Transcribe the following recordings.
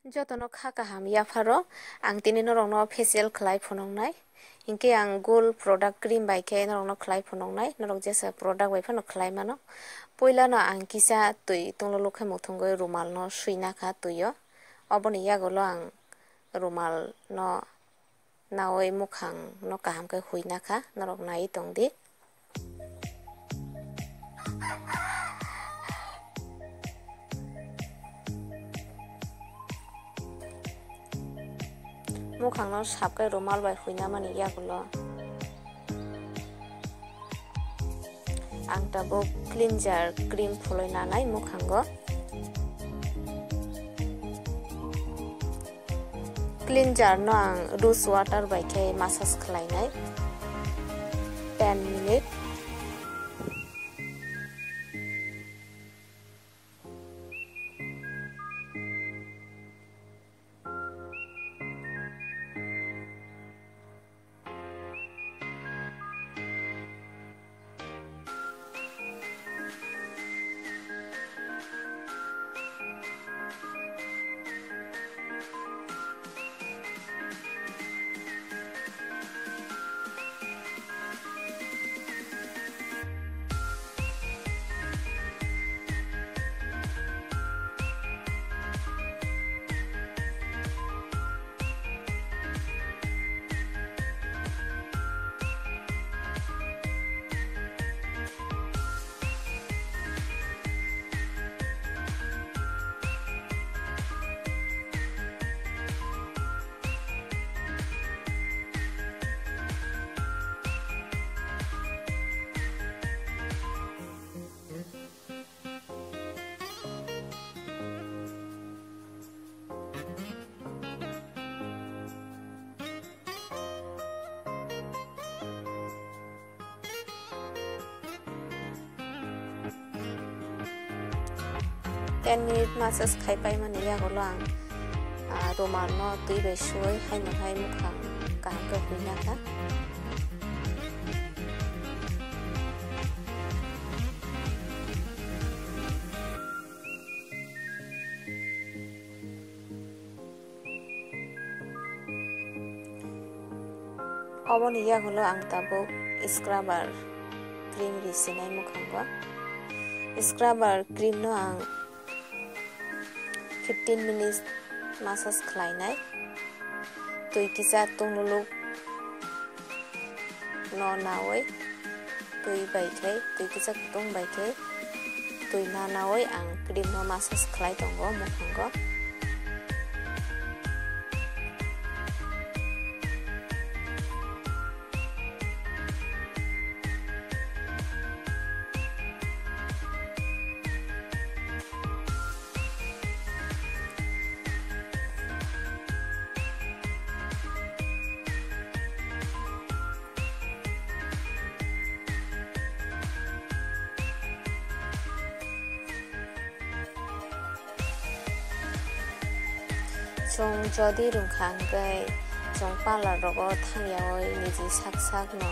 Jotono kha kaham yafaro ang tini norokno facial khwlai phunuknai hingke ang gold product cream bai khe norokno khwlai phunuknai norok jesa product bai phano khwlai mano puila no ang kisa tui tunglolo khemuk thungui rumal no suina kha tuio oboni yagulo ang rumal no nawui mukhang no kaham khe huina kha norok nai tongdi. Mukhang no sapkai rumal bai huina mani yagulo ang tabo cleanser cream phuloi nanai mukhango cleanser no ang rose water bai khe massage khlainai 10 minute minute massage khaipai mani yagulo ang rumal no tui bai suai haino hai mukhang kaham khe huina kha oboni yagulo ang tabuk scrubber cream risinai mukhango scrubber cream no ang 15 minutes massage khlainai tui kisa tungluluk no nawui tui bai khai tui kisa tung bai khai tui na nawui ang cream no massage khlai tongo mukhango chung jodi rungkhangkai chung parlor rogo thangyaoi niji sak sak no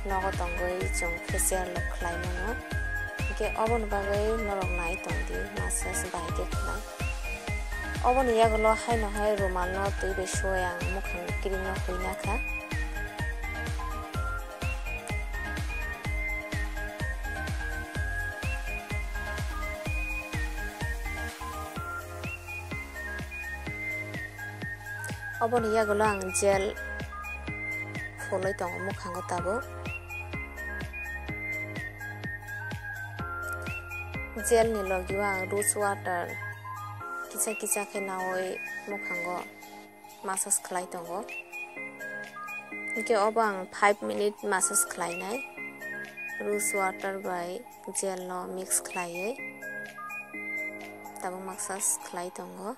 nogo tongoi chung facial lo khlai mano ke obon bagai norok nai tongdi massage bai ke khlai oboni yagulo haino hai rumal no tui be soyang mukhang cream no huina kha oboni yagulo ang gel phuloi tongo mukhango tabo gel ni logiwa ang rose water kisa kisa khe nawui mukhango massage khlai tongo ke obo ang 5 minute massage khlainai rose water bai gel no mix khlaiye tabo massage khlai tongo.